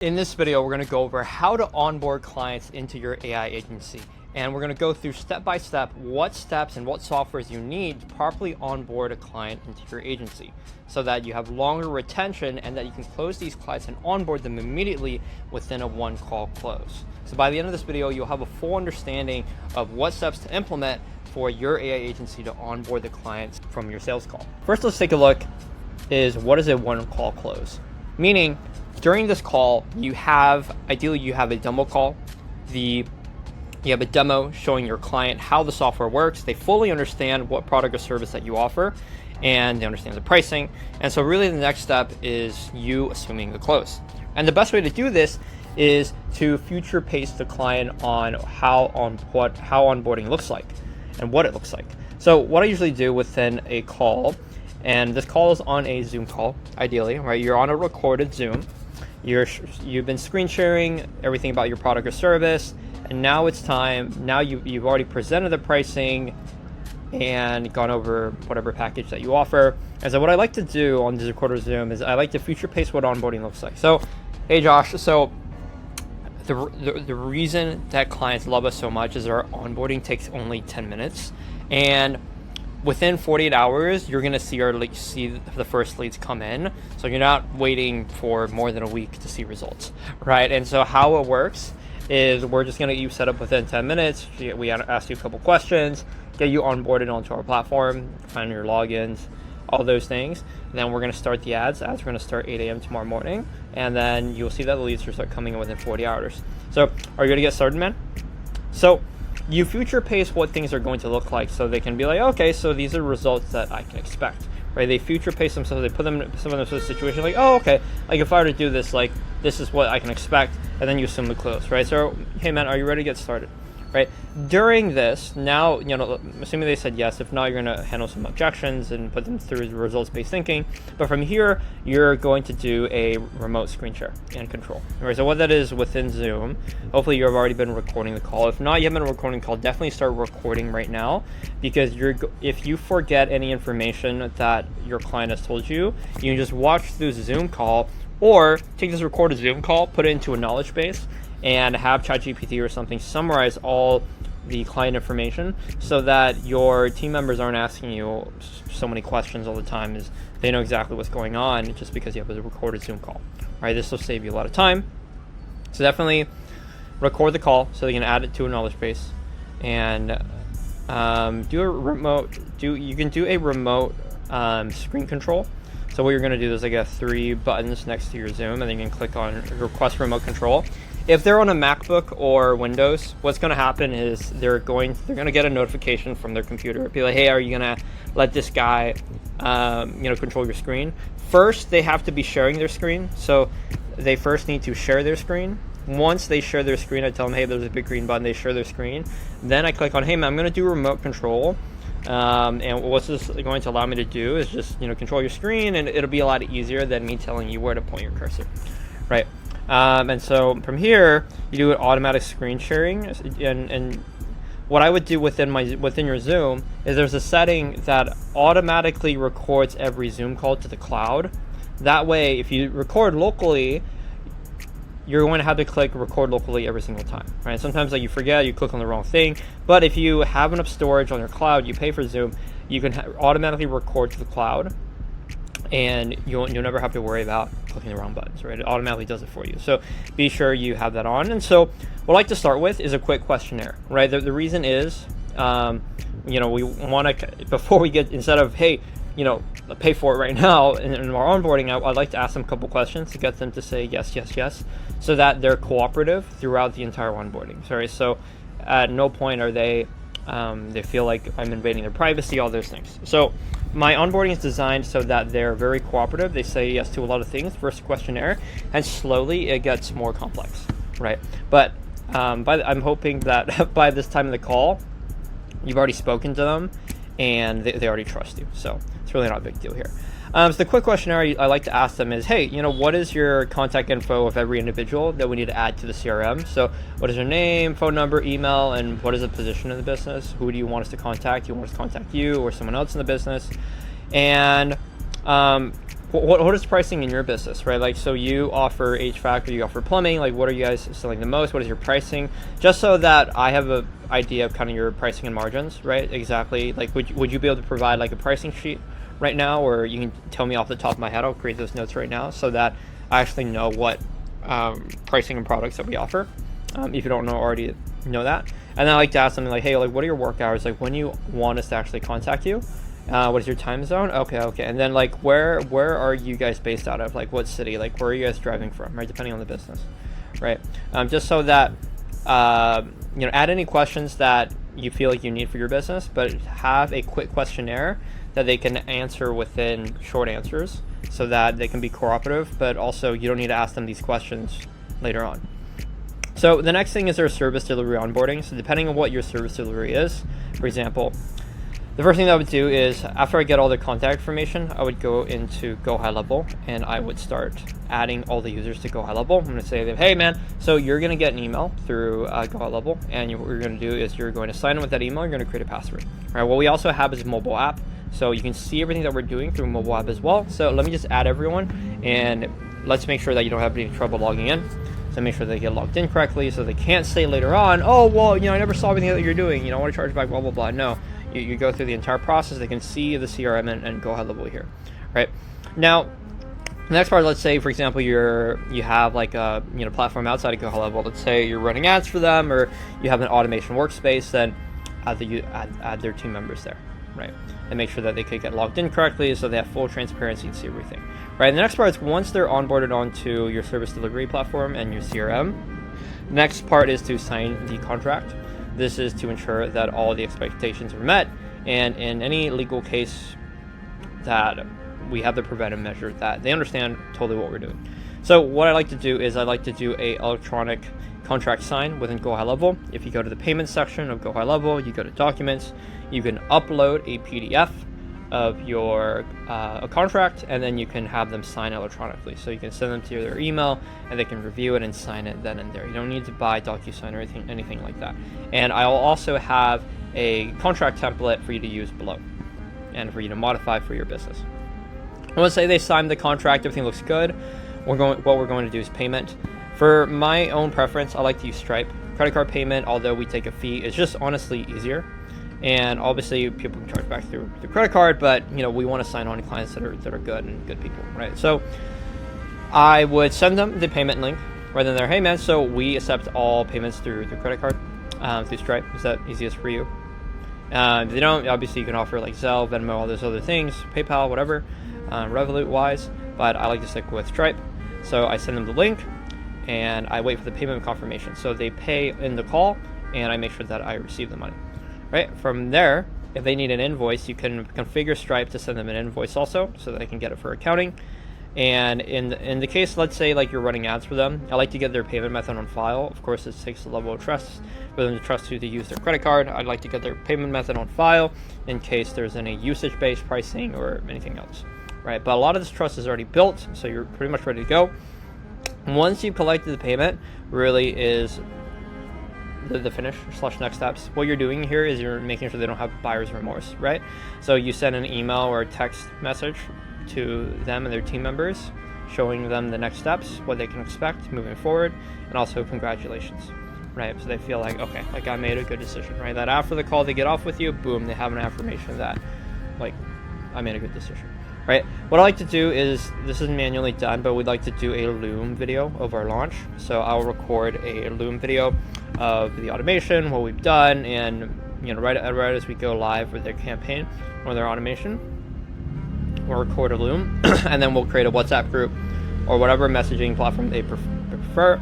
In this video, we're going to go over how to onboard clients into your AI agency. And we're going to go through step by step what steps and what softwares you need to properly onboard a client into your agency so that you have longer retention and that you can close these clients and onboard them immediately within a one-call close. So by the end of this video, you'll have a full understanding of what steps to implement for your AI agency to onboard the clients from your sales call. First, let's take a look is what is a one-call close? Meaning, during this call, ideally you have a demo call. You have a demo showing your client how the software works. They fully understand what product or service that you offer, and they understand the pricing. And so really the next step is you assuming the close. And the best way to do this is to future pace the client on how onboarding looks like and what it looks like. So what I usually do within a call, and this call is on a Zoom call, ideally, right? You're on a recorded Zoom. You've been screen sharing everything about your product or service, and now it's time. Now you've already presented the pricing and gone over whatever package that you offer. And so what I like to do on this recorded Zoom is I like to future pace what onboarding looks like. So, hey Josh, so the reason that clients love us so much is our onboarding takes only 10 minutes, and within 48 hours, you're going to see the first leads come in. So you're not waiting for more than a week to see results, right? And so how it works is we're just going to get you set up within 10 minutes. We ask you a couple questions, get you onboarded onto our platform, find your logins, all those things. And then we're going to start the ads. Ads are going to start 8 a.m. tomorrow morning. And then you'll see that the leads will start coming in within 40 hours. So are you going to get started, man? So you future pace what things are going to look like so they can be like, okay, so these are results that I can expect, right? They future pace themselves, they put them in some of those situation like, oh, okay, like if I were to do this, like this is what I can expect, and then you assume the close, right? So, hey man, are you ready to get started, right? During this, now, assuming they said yes, if not, you're going to handle some objections and put them through results-based thinking. But from here, you're going to do a remote screen share and control. All right, so what that is within Zoom, hopefully you've already been recording the call. If not, you haven't been recording the call, definitely start recording right now, because if you forget any information that your client has told you, you can just watch through the Zoom call or take this recorded Zoom call, put it into a knowledge base, and have ChatGPT or something summarize all the client information so that your team members aren't asking you so many questions all the time, is they know exactly what's going on just because you have a recorded Zoom call. Right? This will save you a lot of time. So definitely record the call so they can add it to a knowledge base, and do a remote screen control. So what you're going to do is like 3 buttons next to your Zoom, and then you can click on request remote control. If they're on a MacBook or Windows, what's going to happen is they're going to get a notification from their computer. Be like, hey, are you going to let this guy, control your screen? First, they have to be sharing their screen. So they first need to share their screen. Once they share their screen, I tell them, hey, there's a big green button. They share their screen. Then I click on, hey, man, I'm going to do remote control. And what's this going to allow me to do is just, control your screen, and it'll be a lot easier than me telling you where to point your cursor, right? And so from here, you do an automatic screen sharing, and what I would do within your Zoom is there's a setting that automatically records every Zoom call to the cloud. That way, if you record locally, you're going to have to click record locally every single time, right? Sometimes you forget, you click on the wrong thing. But if you have enough storage on your cloud, you pay for Zoom, you can automatically record to the cloud, and you'll never have to worry about clicking the wrong buttons, right? It automatically does it for you. So be sure you have that on. And so what I like to start with is a quick questionnaire, right? The reason is, we want to, before we get, instead of, hey, pay for it right now in our onboarding, I'd like to ask them a couple questions to get them to say yes, yes, yes, so that they're cooperative throughout the entire onboarding. Sorry, so at no point are they feel like I'm invading their privacy, all those things. So my onboarding is designed so that they're very cooperative. They say yes to a lot of things, first questionnaire, and slowly it gets more complex, right? But I'm hoping that by this time of the call, you've already spoken to them and they already trust you. So it's really not a big deal here. So the quick questionnaire I like to ask them is, hey, what is your contact info of every individual that we need to add to the CRM? So what is their name, phone number, email, and what is the position in the business? Who do you want us to contact? Do you want us to contact you or someone else in the business? And what is pricing in your business, right? Like, so you offer HVAC or you offer plumbing, like what are you guys selling the most? What is your pricing? Just so that I have an idea of kind of your pricing and margins, right? Exactly. Like, would you be able to provide like a pricing sheet right now, or you can tell me off the top of my head? I'll create those notes right now so that I actually know what pricing and products that we offer. If you don't already know that. And then I like to ask something like, hey, like what are your work hours? Like when you want us to actually contact you? What is your time zone? Okay. And then like where are you guys based out of? Like what city? Like where are you guys driving from? Right, depending on the business, right? Just so that add any questions that you feel like you need for your business, but have a quick questionnaire that they can answer within short answers, so that they can be cooperative, but also you don't need to ask them these questions later on. So the next thing is our service delivery onboarding. So depending on what your service delivery is, for example, the first thing that I would do is after I get all the contact information, I would go into Go High Level and I would start adding all the users to Go High Level. I'm going to say, hey man, so you're going to get an email through Go High Level, and what you're going to do is you're going to sign in with that email. You're going to create a password. All right. What we also have is a mobile app, so you can see everything that we're doing through mobile app as well. So let me just add everyone, and let's make sure that you don't have any trouble logging in. So make sure they get logged in correctly, so they can't say later on, oh well, I never saw everything that you're doing. I want to charge back, blah blah blah. No. You go through the entire process. They can see the CRM and Go High Level here, right? Now, the next part, let's say, for example, you have like a platform outside of Go High Level. Let's say you're running ads for them, or you have an automation workspace. Then add their team members there, right? And make sure that they could get logged in correctly, so they have full transparency and see everything, right? And the next part is once they're onboarded onto your service delivery platform and your CRM. Next part is to sign the contract. This is to ensure that all the expectations are met, and in any legal case that we have the preventive measure that they understand totally what we're doing. So what I like to do is I like to do a electronic contract sign within Go High Level. If you go to the payments section of Go High Level, you go to documents, you can upload a PDF of your a contract, and then you can have them sign electronically. So you can send them to their email, and they can review it and sign it then and there. You don't need to buy DocuSign or anything like that. And I'll also have a contract template for you to use below, and for you to modify for your business. I want to say they signed the contract, everything looks good. What we're going to do is payment. For my own preference, I like to use Stripe. Credit card payment, although we take a fee, it's just honestly easier. And obviously people can charge back through the credit card, but we want to sign on to clients that are good and good people, right? So I would send them the payment link right in there. Hey man, so we accept all payments through credit card, through Stripe. Is that easiest for you? If they don't, obviously you can offer like Zelle, Venmo, all those other things, PayPal, whatever, Revolut wise, but I like to stick with Stripe. So I send them the link and I wait for the payment confirmation. So they pay in the call and I make sure that I receive the money. Right, from there, if they need an invoice, you can configure Stripe to send them an invoice also, so that they can get it for accounting. And in the case, let's say like you're running ads for them, I like to get their payment method on file. Of course, it takes a level of trust for them to trust you to use their credit card. I'd like to get their payment method on file in case there's any usage-based pricing or anything else, right? But a lot of this trust is already built, so you're pretty much ready to go. Once you've collected the payment, really is the finish / next steps. What you're doing here is you're making sure they don't have buyer's remorse, right? So you send an email or a text message to them and their team members, showing them the next steps, what they can expect moving forward, and also congratulations, right? So they feel like, okay, like I made a good decision, right? That after the call they get off with you, boom, they have an affirmation that like I made a good decision, right? What I like to do is, this is manually done, but we'd like to do a Loom video of our launch. So I'll record a Loom video of the automation, what we've done, and right as we go live with their campaign or their automation, we'll record a Loom, and then we'll create a WhatsApp group or whatever messaging platform they prefer,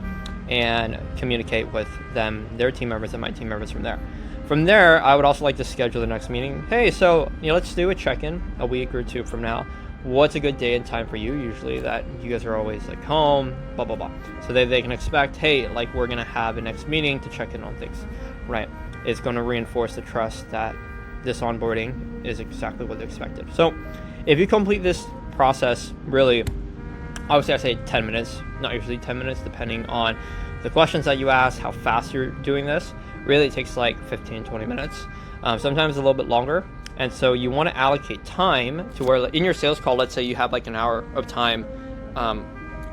and communicate with them, their team members, and my team members from there. From there, I would also like to schedule the next meeting. Hey, so let's do a check-in a week or two from now. What's a good day and time for you? Usually that you guys are always like home, blah, blah, blah. So they can expect, hey, like we're going to have a next meeting to check in on things, right? It's going to reinforce the trust that this onboarding is exactly what they expected. So if you complete this process, really, obviously I say 10 minutes, not usually 10 minutes, depending on the questions that you ask, how fast you're doing this. Really, it takes like 15, 20 minutes. Sometimes a little bit longer. And so you want to allocate time to where in your sales call, let's say you have like an hour of time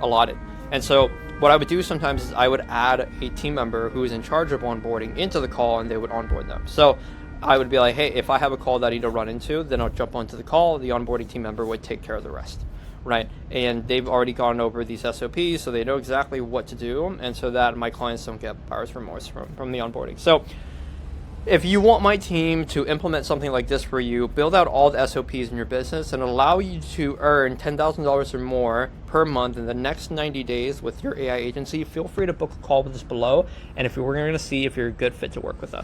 allotted. And so what I would do sometimes is I would add a team member who is in charge of onboarding into the call, and they would onboard them. So I would be like, hey, if I have a call that I need to run into, then I'll jump onto the call. The onboarding team member would take care of the rest, right? And they've already gone over these SOPs, so they know exactly what to do, and so that my clients don't get buyer's remorse from the onboarding. So if you want my team to implement something like this for you, build out all the SOPs in your business and allow you to earn $10,000 or more per month in the next 90 days with your AI agency, feel free to book a call with us below. And if we're going to see if you're a good fit to work with us.